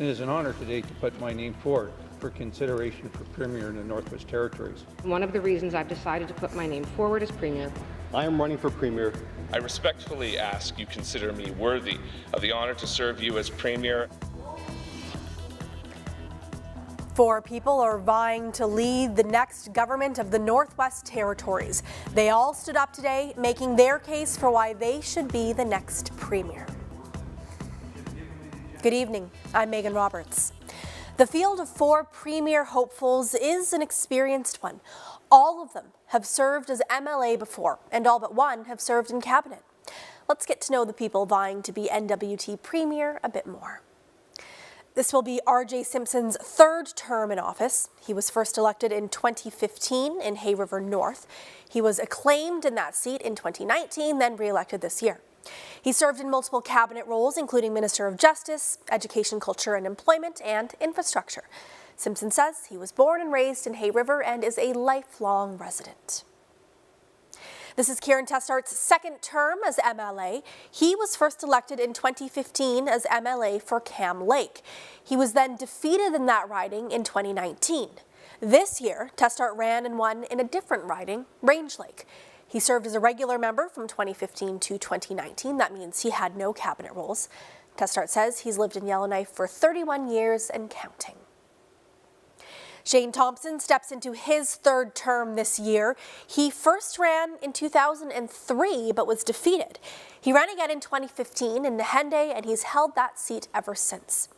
It is an honour today to put my name forward for consideration for Premier in the Northwest Territories. One of the reasons I've decided to put my name forward as Premier. I am running for Premier. I respectfully ask you consider me worthy of the honour to serve you as Premier. 4 people are vying to lead the next government of the Northwest Territories. They all stood up today, making their case for why they should be the next Premier. Good evening, I'm Megan Roberts. The field of 4 Premier hopefuls is an experienced one. All of them have served as MLA before, and all but one have served in cabinet. Let's get to know the people vying to be NWT Premier a bit more. This will be R.J. Simpson's 3rd term in office. He was first elected in 2015 in Hay River North. He was acclaimed in that seat in 2019, then re-elected this year. He served in multiple cabinet roles, including Minister of Justice, Education, Culture and Employment, and Infrastructure. Simpson says he was born and raised in Hay River and is a lifelong resident. This is Kieran Testart's 2nd term as MLA. He was first elected in 2015 as MLA for Cam Lake. He was then defeated in that riding in 2019. This year, Testart ran and won in a different riding, Range Lake. He served as a regular member from 2015 to 2019. That means he had no cabinet roles. Testart says he's lived in Yellowknife for 31 years and counting. Shane Thompson steps into his 3rd term this year. He first ran in 2003 but was defeated. He ran again in 2015 in Nahende, and he's held that seat ever since.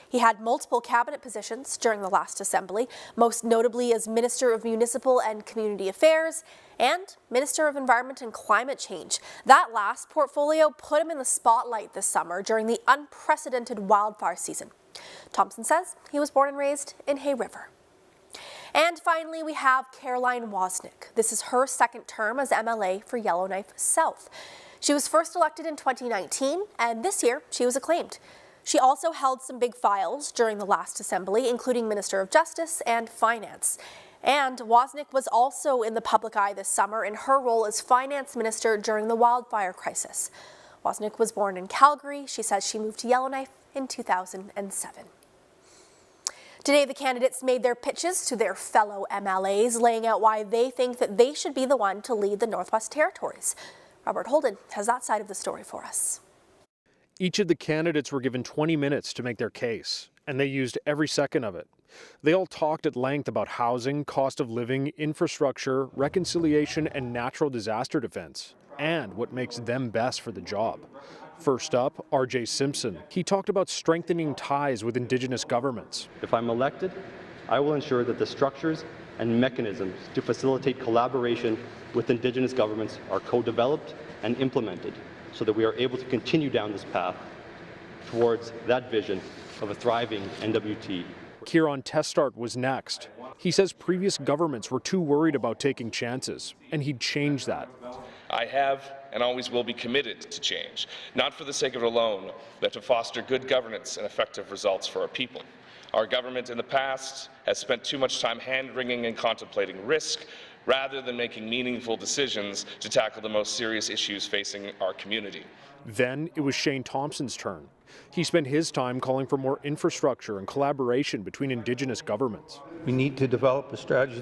He had multiple cabinet positions during the last assembly, most notably as Minister of Municipal and Community Affairs and Minister of Environment and Climate Change. That last portfolio put him in the spotlight this summer during the unprecedented wildfire season. Thompson says he was born and raised in Hay River. And finally, we have Caroline Wozniak. This is her 2nd term as MLA for Yellowknife South. She was first elected in 2019, and this year she was acclaimed. She also held some big files during the last assembly, including Minister of Justice and Finance. And Wozniak was also in the public eye this summer in her role as Finance Minister during the wildfire crisis. Wozniak was born in Calgary. She says she moved to Yellowknife in 2007. Today, the candidates made their pitches to their fellow MLAs, laying out why they think that they should be the one to lead the Northwest Territories. Robert Holden has that side of the story for us. Each of the candidates were given 20 minutes to make their case, and they used every second of it. They all talked at length about housing, cost of living, infrastructure, reconciliation, and natural disaster defense, and what makes them best for the job. First up, R.J. Simpson. He talked about strengthening ties with Indigenous governments. If I'm elected, I will ensure that the structures and mechanisms to facilitate collaboration with Indigenous governments are co-developed and implemented so that we are able to continue down this path towards that vision of a thriving NWT. Kieran Testardt was next. He says previous governments were too worried about taking chances, and he'd change that. I have and always will be committed to change, not for the sake of it alone, but to foster good governance and effective results for our people. Our government in the past has spent too much time hand-wringing and contemplating risk, rather than making meaningful decisions to tackle the most serious issues facing our community. Then it was Shane Thompson's turn. He spent his time calling for more infrastructure and collaboration between Indigenous governments. We need to develop a strategy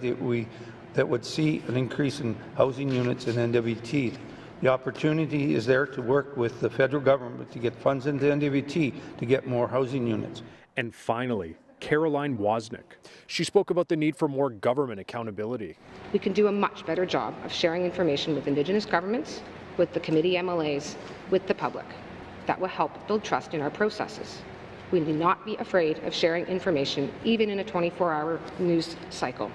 that would see an increase in housing units in NWT. The opportunity is there to work with the federal government to get funds into NWT to get more housing units. And finally, Caroline Wozniak. She spoke about the need for more government accountability. We can do a much better job of sharing information with Indigenous governments, with the committee MLAs, with the public. That will help build trust in our processes. We need not be afraid of sharing information, even in a 24-hour news cycle.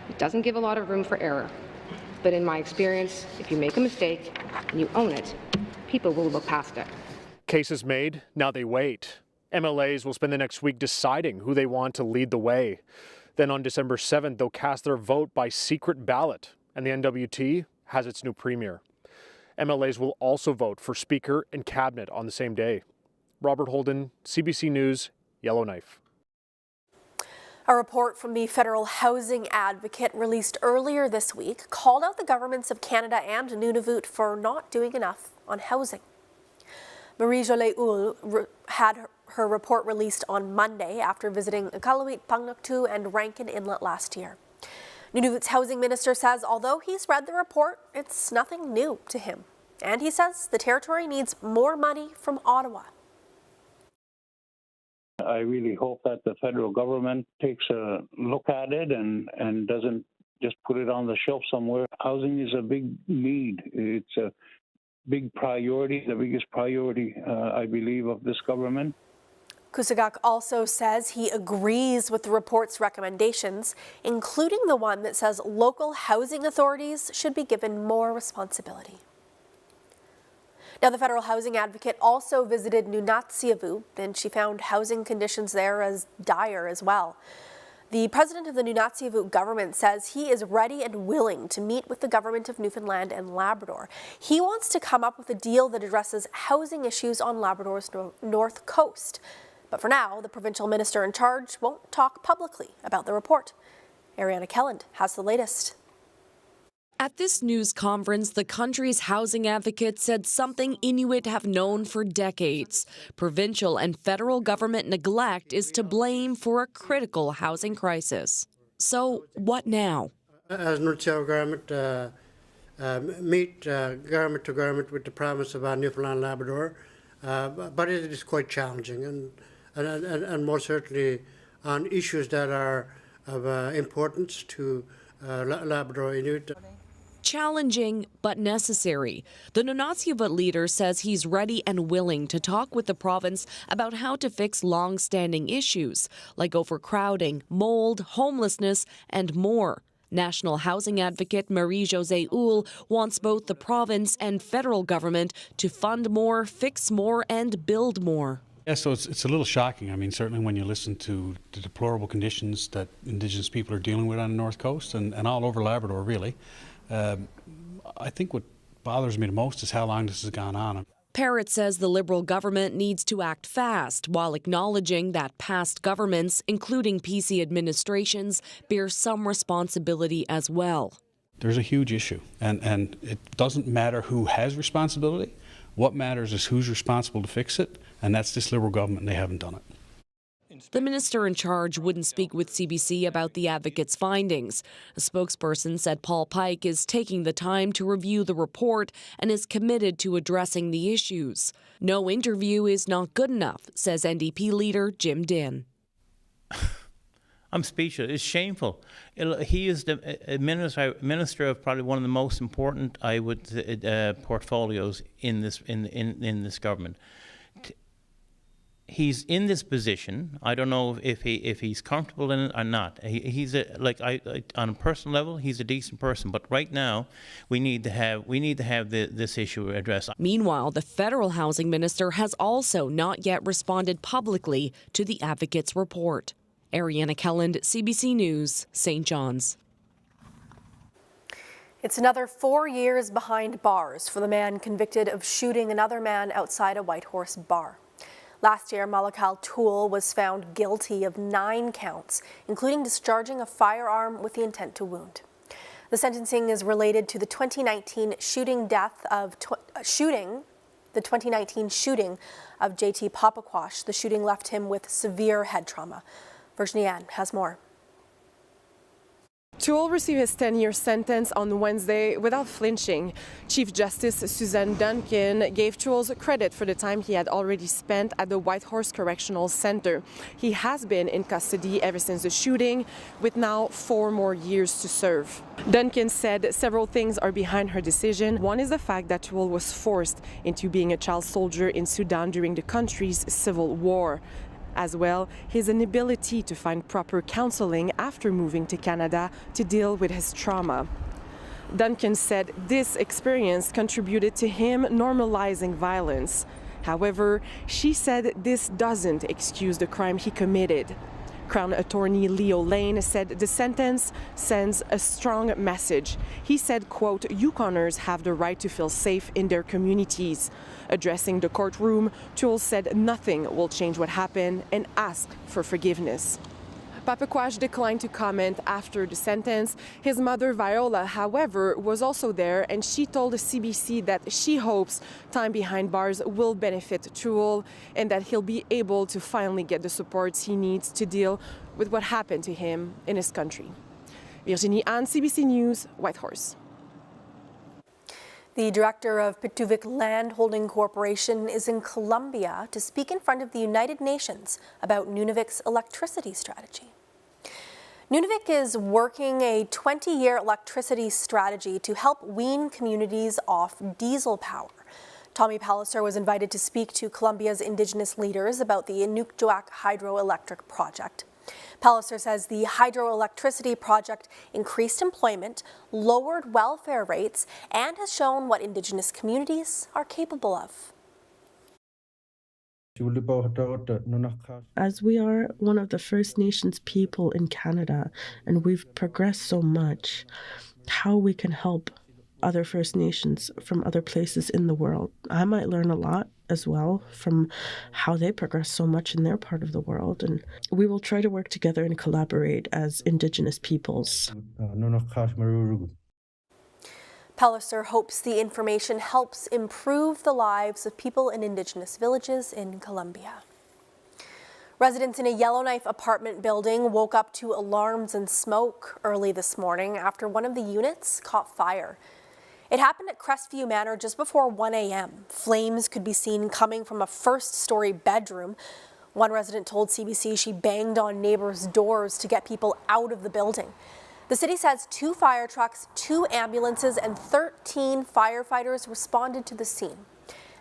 It doesn't give a lot of room for error. But in my experience, if you make a mistake and you own it, people will look past it. Cases made, now they wait. MLAs will spend the next week deciding who they want to lead the way. Then on December 7th, they'll cast their vote by secret ballot, and the NWT has its new premier. MLAs will also vote for Speaker and Cabinet on the same day. Robert Holden, CBC News, Yellowknife. A report from the Federal Housing Advocate released earlier this week called out the governments of Canada and Nunavut for not doing enough on housing. Marie-Jolie Houle had her report released on Monday after visiting Iqaluit, Pangnaktu, and Rankin Inlet last year. Nunavut's housing minister says although he's read the report, it's nothing new to him. And he says the territory needs more money from Ottawa. I really hope that the federal government takes a look at it and doesn't just put it on the shelf somewhere. Housing is a big need. It's a big priority, the biggest priority, I believe, of this government. Kusagak also says he agrees with the report's recommendations, including the one that says local housing authorities should be given more responsibility. Now, the federal housing advocate also visited Nunatsiavut, and she found housing conditions there as dire as well. The president of the Nunatsiavut government says he is ready and willing to meet with the government of Newfoundland and Labrador. He wants to come up with a deal that addresses housing issues on Labrador's north coast. But for now, the provincial minister in charge won't talk publicly about the report. Ariana Kelland has the latest. At this news conference, the country's housing advocate said something Inuit have known for decades. Provincial and federal government neglect is to blame for a critical housing crisis. So what now? As Northbeat government, meet government to government with the province of Newfoundland and Labrador, but it is quite challenging and more certainly on issues that are of importance to Labrador Inuit. Challenging but necessary. The Nunatsiavut leader says he's ready and willing to talk with the province about how to fix long-standing issues like overcrowding, mold, homelessness, and more. National housing advocate Marie-Josée Houle wants both the province and federal government to fund more, fix more, and build more. Yeah, so it's a little shocking. I mean, certainly when you listen to the deplorable conditions that Indigenous people are dealing with on the North Coast and all over Labrador, really. I think what bothers me the most is how long this has gone on. Parrott says the Liberal government needs to act fast while acknowledging that past governments, including PC administrations, bear some responsibility as well. There's a huge issue, and it doesn't matter who has responsibility. What matters is who's responsible to fix it, and that's this Liberal government, and they haven't done it. The minister in charge wouldn't speak with CBC about the advocate's findings. A spokesperson said Paul Pike is taking the time to review the report and is committed to addressing the issues. No interview is not good enough, says NDP leader Jim Dinn. I'm speechless. It's shameful. He is the minister of probably one of the most important, portfolios in this government. He's in this position. I don't know if he's comfortable in it or not. He's on a personal level, he's a decent person. But right now, we need to have this issue addressed. Meanwhile, the federal housing minister has also not yet responded publicly to the advocate's report. Ariana Kelland, CBC News, St. John's. It's another 4 years behind bars for the man convicted of shooting another man outside a Whitehorse bar. Last year, Malakal Toole was found guilty of 9 counts, including discharging a firearm with the intent to wound. The sentencing is related to the 2019 shooting of JT Papaquash. The shooting left him with severe head trauma. Virginie Ann has more. Toole received his 10-year sentence on Wednesday without flinching. Chief Justice Suzanne Duncan gave Toole credit for the time he had already spent at the Whitehorse Correctional Center. He has been in custody ever since the shooting, with now 4 more years to serve. Duncan said several things are behind her decision. One is the fact that Toole was forced into being a child soldier in Sudan during the country's civil war. As well, his inability to find proper counseling after moving to Canada to deal with his trauma. Duncan said this experience contributed to him normalizing violence. However, she said this doesn't excuse the crime he committed. Crown Attorney Leo Lane said the sentence sends a strong message. He said, quote, Yukoners have the right to feel safe in their communities. Addressing the courtroom, Toole said nothing will change what happened and asked for forgiveness. Papaquash declined to comment after the sentence. His mother, Viola, however, was also there, and she told the CBC that she hopes time behind bars will benefit Truel and that he'll be able to finally get the supports he needs to deal with what happened to him in his country. Virginie Anne, CBC News, Whitehorse. The director of Pituvik Land Holding Corporation is in Colombia to speak in front of the United Nations about Nunavut's electricity strategy. Nunavut is working a 20-year electricity strategy to help wean communities off diesel power. Tommy Palliser was invited to speak to Colombia's Indigenous leaders about the Inukjuak hydroelectric project. Palliser says the hydroelectricity project increased employment, lowered welfare rates, and has shown what Indigenous communities are capable of. As we are one of the First Nations people in Canada, and we've progressed so much, how we can help other First Nations from other places in the world. I might learn a lot as well from how they progress so much in their part of the world, and we will try to work together and collaborate as Indigenous peoples. Palliser hopes the information helps improve the lives of people in Indigenous villages in Colombia. Residents in a Yellowknife apartment building woke up to alarms and smoke early this morning after one of the units caught fire. It happened at Crestview Manor just before 1 a.m. Flames could be seen coming from a first-story bedroom. One resident told CBC she banged on neighbors' doors to get people out of the building. The city says 2 fire trucks, 2 ambulances, and 13 firefighters responded to the scene.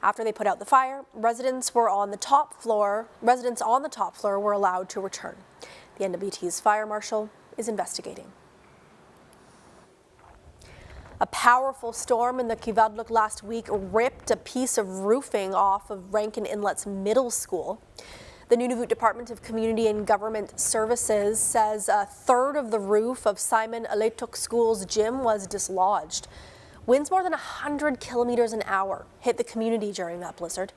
After they put out the fire, residents on the top floor were allowed to return. The NWT's fire marshal is investigating. A powerful storm in the Kivadluk last week ripped a piece of roofing off of Rankin Inlet's middle school. The Nunavut Department of Community and Government Services says a third of the roof of Simon Aletuk School's gym was dislodged. Winds more than 100 kilometers an hour hit the community during that blizzard.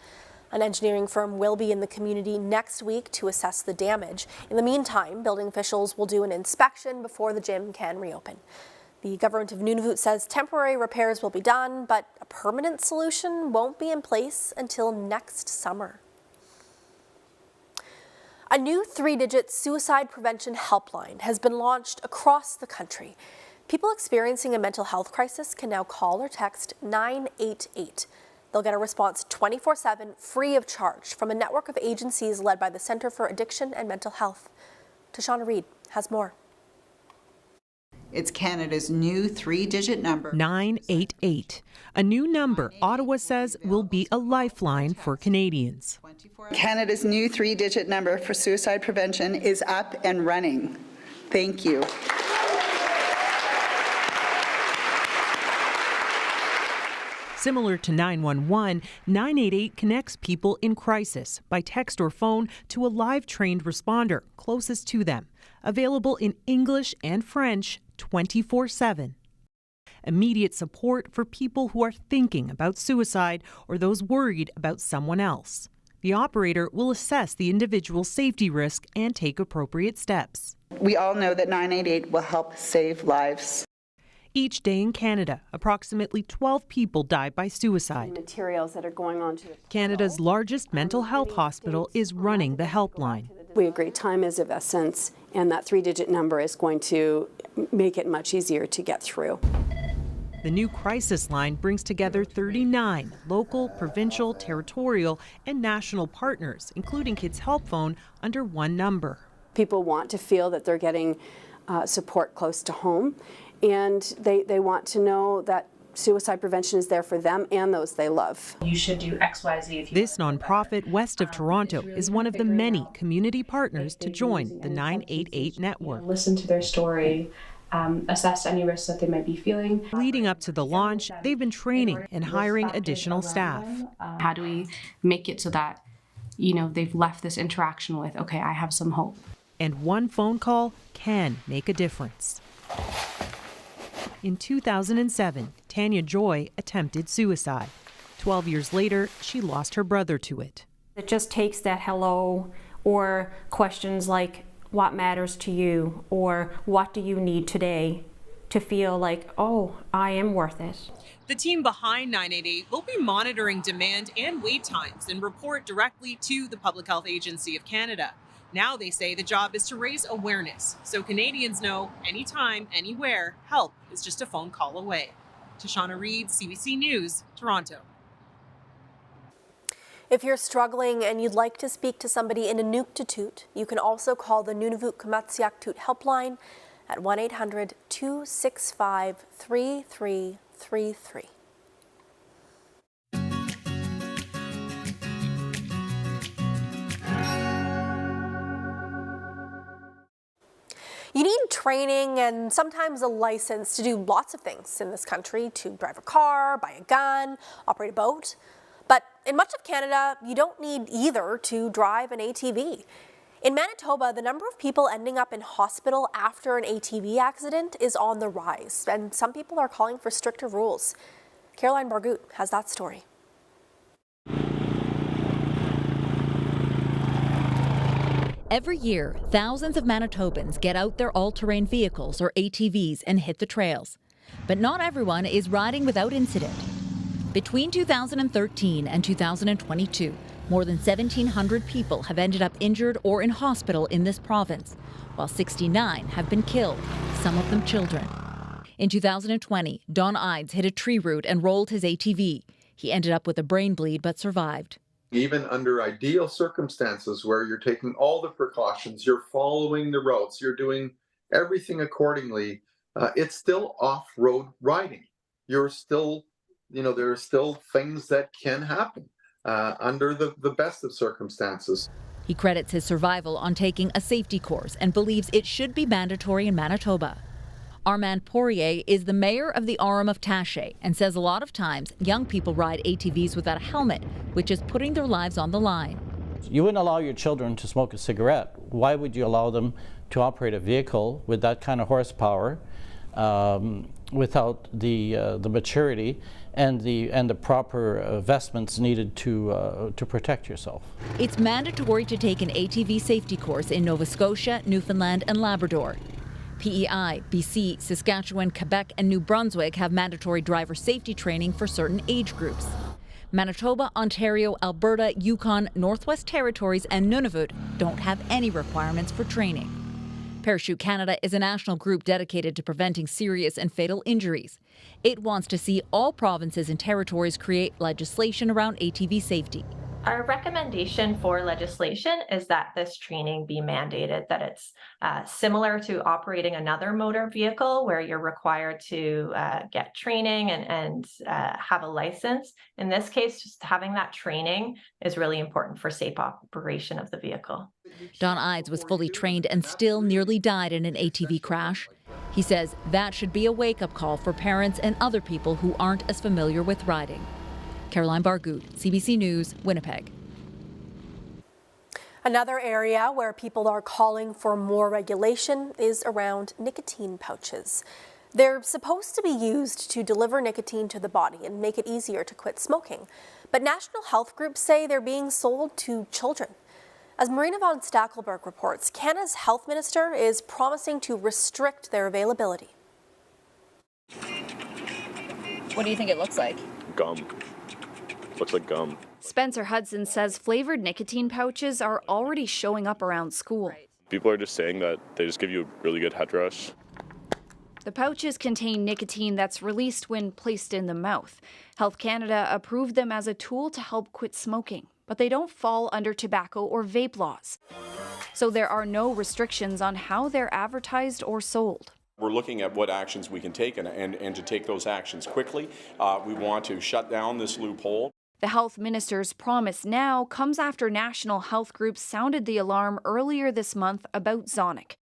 An engineering firm will be in the community next week to assess the damage. In the meantime, building officials will do an inspection before the gym can reopen. The government of Nunavut says temporary repairs will be done, but a permanent solution won't be in place until next summer. A new 3-digit suicide prevention helpline has been launched across the country. People experiencing a mental health crisis can now call or text 988. They'll get a response 24/7 free of charge from a network of agencies led by the Centre for Addiction and Mental Health. Tashana Reid has more. It's Canada's new 3-digit number. 988, a new number Ottawa says will be a lifeline for Canadians. Canada's new 3-digit number for suicide prevention is up and running. Thank you. Similar to 911, 988 connects people in crisis by text or phone to a live trained responder closest to them, available in English and French 24/7. Immediate support for people who are thinking about suicide or those worried about someone else. The operator will assess the individual's safety risk and take appropriate steps. We all know that 988 will help save lives. Each day in Canada, approximately 12 people die by suicide. Materials that are going on to Canada's largest mental health hospital is running the helpline. We agree time is of essence, and that 3-digit number is going to make it much easier to get through. The new crisis line brings together 39 local, provincial, territorial, and national partners, including Kids Help Phone, under one number. People want to feel that they're getting support close to home, and they want to know that suicide prevention is there for them and those they love. You should do XYZ if you This nonprofit west of Toronto is one of the many community partners to join the 988 network. Listen to their story, assess any risks that they might be feeling. Leading up to the launch, they've been training and hiring additional staff. How do we make it so that, they've left this interaction with, okay, I have some hope. And one phone call can make a difference. In 2007, Tanya Joy attempted suicide. 12 years later, she lost her brother to it. It just takes that hello or questions like, what matters to you or what do you need today to feel like, oh, I am worth it. The team behind 988 will be monitoring demand and wait times and report directly to the Public Health Agency of Canada. Now they say the job is to raise awareness so Canadians know anytime, anywhere, help is just a phone call away. Tashana Reid, CBC News, Toronto. If you're struggling and you'd like to speak to somebody in Inuktitut, you can also call the Nunavut Kamatsiaktut helpline at 1-800-265-3333. You need training and sometimes a license to do lots of things in this country, to drive a car, buy a gun, operate a boat. But in much of Canada, you don't need either to drive an ATV. In Manitoba, the number of people ending up in hospital after an ATV accident is on the rise, and some people are calling for stricter rules. Caroline Bargut has that story. Every year, thousands of Manitobans get out their all-terrain vehicles or ATVs and hit the trails. But not everyone is riding without incident. Between 2013 and 2022, more than 1,700 people have ended up injured or in hospital in this province, while 69 have been killed, some of them children. In 2020, Don Ides hit a tree root and rolled his ATV. He ended up with a brain bleed but survived. Even under ideal circumstances where you're taking all the precautions, you're following the routes, you're doing everything accordingly, it's still off-road riding. You're still, there are still things that can happen under the best of circumstances. He credits his survival on taking a safety course and believes it should be mandatory in Manitoba. Armand Poirier is the mayor of the Orem of Taché and says a lot of times young people ride ATVs without a helmet, which is putting their lives on the line. You wouldn't allow your children to smoke a cigarette. Why would you allow them to operate a vehicle with that kind of horsepower without the maturity and the proper vestments needed to protect yourself? It's mandatory to take an ATV safety course in Nova Scotia, Newfoundland and Labrador. PEI, BC, Saskatchewan, Quebec and New Brunswick have mandatory driver safety training for certain age groups. Manitoba, Ontario, Alberta, Yukon, Northwest Territories and Nunavut don't have any requirements for training. Parachute Canada is a national group dedicated to preventing serious and fatal injuries. It wants to see all provinces and territories create legislation around ATV safety. Our recommendation for legislation is that this training be mandated, that it's similar to operating another motor vehicle where you're required to get training and have a license. In this case, just having that training is really important for safe operation of the vehicle. Don Ides was fully trained and still nearly died in an ATV crash. He says that should be a wake-up call for parents and other people who aren't as familiar with riding. Caroline Bargut, CBC News, Winnipeg. Another area where people are calling for more regulation is around nicotine pouches. They're supposed to be used to deliver nicotine to the body and make it easier to quit smoking. But national health groups say they're being sold to children. As Marina von Stackelberg reports, Canada's health minister is promising to restrict their availability. What do you think it looks like? Gum. Looks like gum. Spencer Hudson says flavored nicotine pouches are already showing up around school. People are just saying that they just give you a really good head rush. The pouches contain nicotine that's released when placed in the mouth. Health Canada approved them as a tool to help quit smoking, but they don't fall under tobacco or vape laws. So there are no restrictions on how they're advertised or sold. We're looking at what actions we can take and to take those actions quickly. We want to shut down this loophole. The health minister's promise now comes after national health groups sounded the alarm earlier this month about Zonic.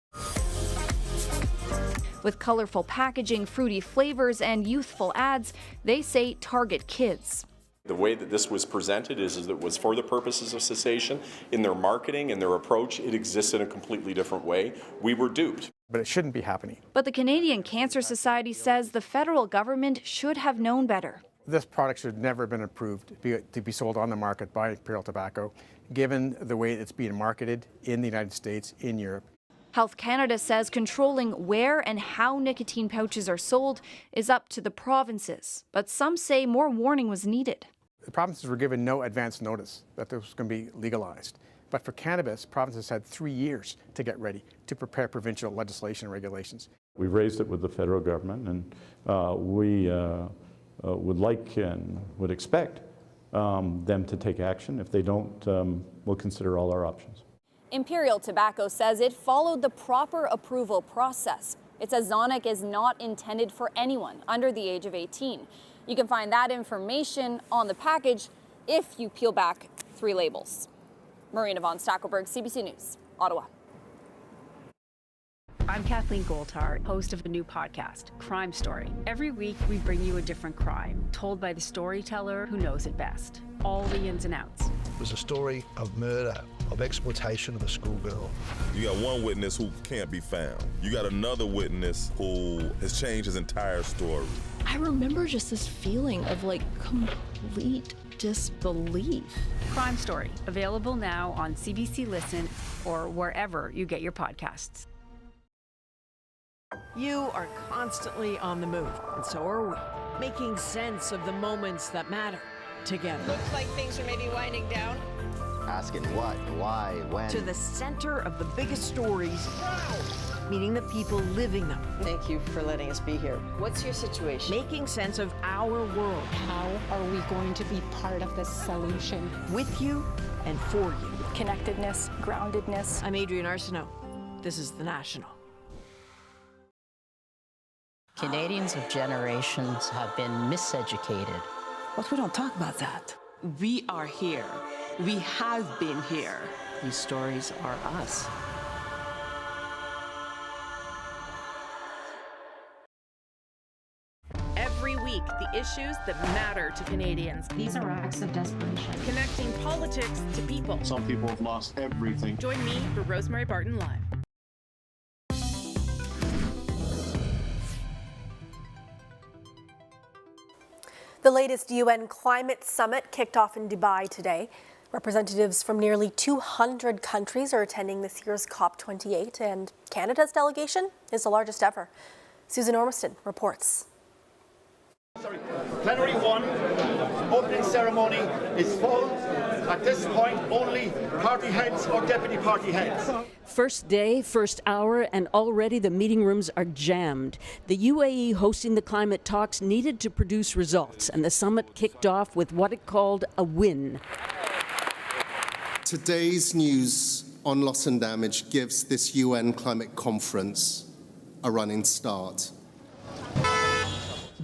With colorful packaging, fruity flavors, and youthful ads, they say target kids. The way that this was presented is that it was for the purposes of cessation. In their marketing and their approach, it exists in a completely different way. We were duped. But it shouldn't be happening. But the Canadian Cancer Society says the federal government should have known better. This product should never have been approved to be sold on the market by Imperial Tobacco, given the way it's being marketed in the United States, in Europe. Health Canada says controlling where and how nicotine pouches are sold is up to the provinces, but some say more warning was needed. The provinces were given no advance notice that this was going to be legalized. But for cannabis, provinces had 3 years to get ready to prepare provincial legislation and regulations. We've raised it with the federal government, and we would like and would expect them to take action. If they don't, we'll consider all our options. Imperial Tobacco says it followed the proper approval process. It says Zonic is not intended for anyone under the age of 18. You can find that information on the package if you peel back 3 labels. Marina von Stackelberg, CBC News, Ottawa. I'm Kathleen Goldhar, host of the new podcast, Crime Story. Every week, we bring you a different crime, told by the storyteller who knows it best. All the ins and outs. It was a story of murder, of exploitation of a schoolgirl. You got one witness who can't be found. You got another witness who has changed his entire story. I remember just this feeling of like complete disbelief. Crime Story, available now on CBC Listen or wherever you get your podcasts. You are constantly on the move, and so are we, making sense of the moments that matter together. Looks like things are maybe winding down. Asking what, why, when. To the center of the biggest stories, meeting the people living them. Thank you for letting us be here. What's your situation? Making sense of our world. How are we going to be part of this solution? With you and for you. Connectedness, groundedness. I'm Adrienne Arsenault. This is The National. Canadians of generations have been miseducated. But we don't talk about that. We are here. We have been here. These stories are us. Every week, the issues that matter to Canadians. These are acts of desperation. Connecting politics to people. Some people have lost everything. Join me for Rosemary Barton Live. The latest UN climate summit kicked off in Dubai today. Representatives from nearly 200 countries are attending this year's COP28, and Canada's delegation is the largest ever. Susan Ormiston reports. Plenary 1, opening ceremony is full. At this point, only party heads or deputy party heads. First day, first hour, and already the meeting rooms are jammed. The UAE hosting the climate talks needed to produce results, and the summit kicked off with what it called a win. Today's news on loss and damage gives this UN climate conference a running start.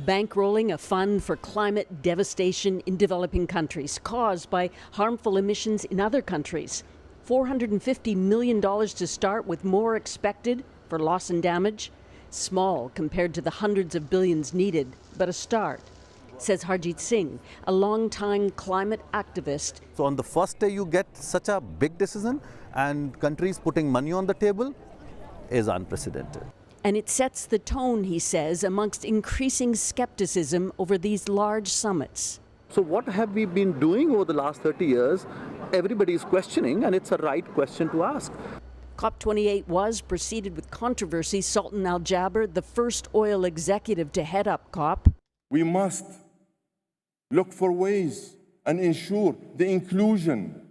Bankrolling a fund for climate devastation in developing countries caused by harmful emissions in other countries. $450 million to start, with more expected for loss and damage. Small compared to the hundreds of billions needed, but a start, says Harjit Singh, a long-time climate activist. So on the first day you get such a big decision, and countries putting money on the table is unprecedented. And it sets the tone, he says, amongst increasing skepticism over these large summits. So what have we been doing over the last 30 years? Everybody is questioning, and it's a right question to ask. COP28 was preceded with controversy. Sultan Al Jaber, the first oil executive to head up COP. We must look for ways and ensure the inclusion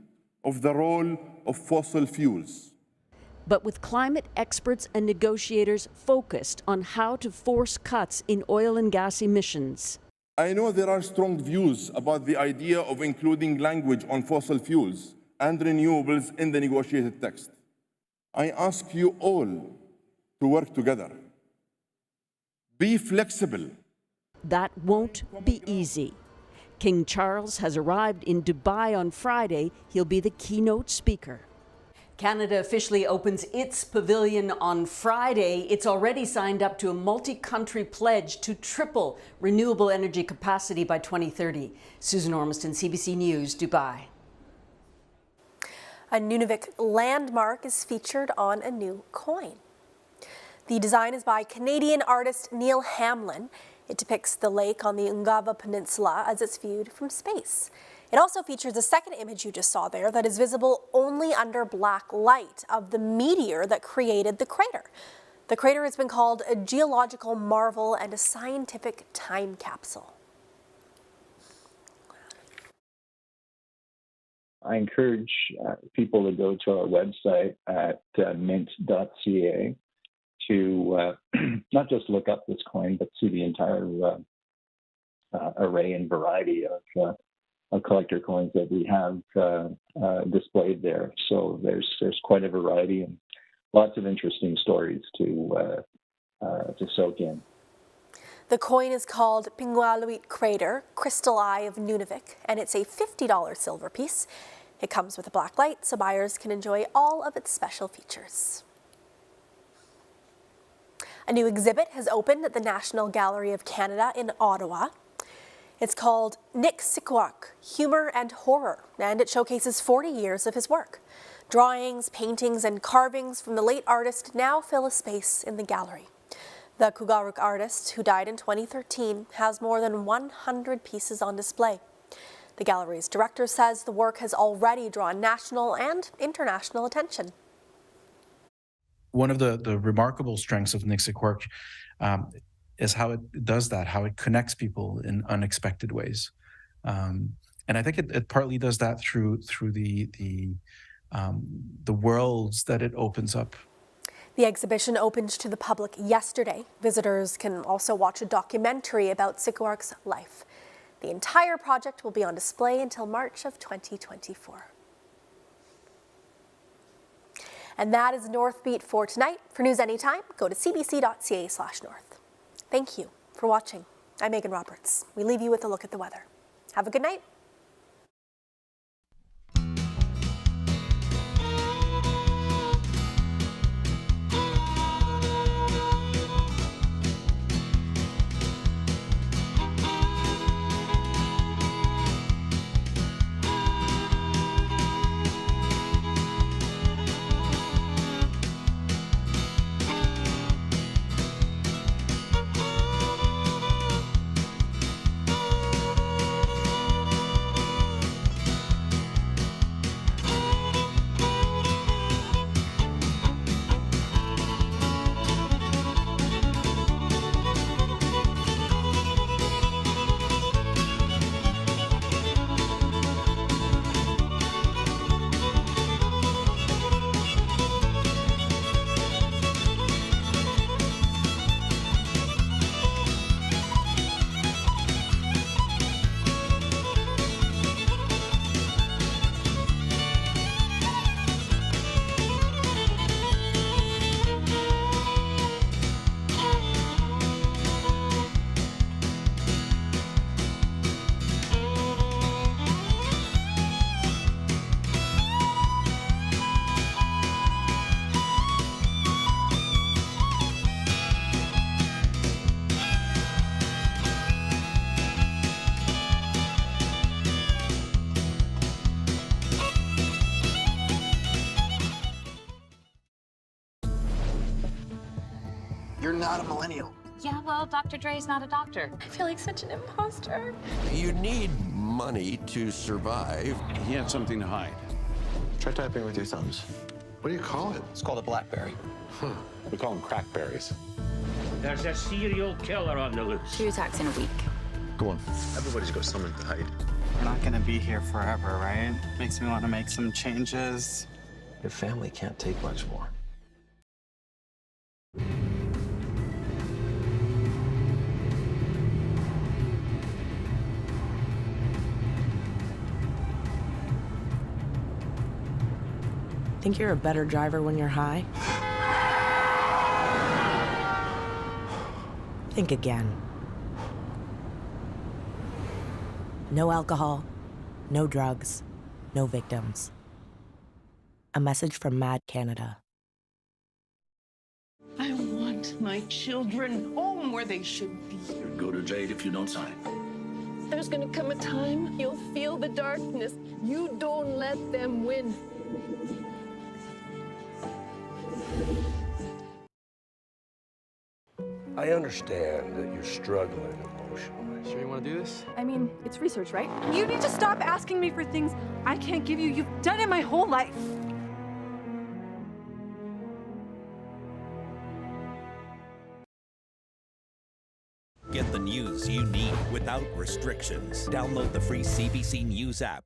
of the role of fossil fuels. But with climate experts and negotiators focused on how to force cuts in oil and gas emissions. I know there are strong views about the idea of including language on fossil fuels and renewables in the negotiated text. I ask you all to work together. Be flexible. That won't be easy. King Charles has arrived in Dubai on Friday. He'll be the keynote speaker. Canada officially opens its pavilion on Friday. It's already signed up to a multi-country pledge to triple renewable energy capacity by 2030. Susan Ormiston, CBC News, Dubai. A Nunavik landmark is featured on a new coin. The design is by Canadian artist Neil Hamlin. It depicts the lake on the Ungava Peninsula as it's viewed from space. It also features a second image you just saw there that is visible only under black light of the meteor that created the crater. The crater has been called a geological marvel and a scientific time capsule. I encourage people to go to our website at mint.ca to not just look up this coin, but see the entire array and variety of collector coins that we have displayed there. So there's quite a variety and lots of interesting stories to soak in. The coin is called Pingualuit Crater, Crystal Eye of Nunavik, and it's a $50 silver piece. It comes with a black light, so buyers can enjoy all of its special features. A new exhibit has opened at the National Gallery of Canada in Ottawa. It's called Nick Sikuak, Humor and Horror, and it showcases 40 years of his work. Drawings, paintings, and carvings from the late artist now fill a space in the gallery. The Kugaruk artist, who died in 2013, has more than 100 pieces on display. The gallery's director says the work has already drawn national and international attention. One of the remarkable strengths of Nixik work is how it does that, how it connects people in unexpected ways. And I think it partly does that through the worlds that it opens up. The exhibition opened to the public yesterday. Visitors can also watch a documentary about Sikuak's life. The entire project will be on display until March of 2024. And that is Northbeat for tonight. For news anytime, go to cbc.ca/north. Thank you for watching. I'm Megan Roberts. We leave you with a look at the weather. Have a good night. You're not a millennial. Yeah, well, Dr. Dre's not a doctor. I feel like such an imposter. You need money to survive. He had something to hide. Try typing with your thumbs. What do you call it? It's called a blackberry. Huh. We call them crackberries. There's a serial killer on the loose. 2 attacks in a week. Go on. Everybody's got something to hide. We're not gonna be here forever, right? Makes me want to make some changes. Your family can't take much more. Think you're a better driver when you're high? Think again. No alcohol, no drugs, no victims. A message from Mad Canada. I want my children home where they should be. You'll go to jail if you don't sign. There's gonna come a time you'll feel the darkness. You don't let them win. I understand that you're struggling emotionally. Sure you want to do this? I mean, it's research, right? You need to stop asking me for things I can't give you. You've done it my whole life. Get the news you need without restrictions. Download the free CBC News app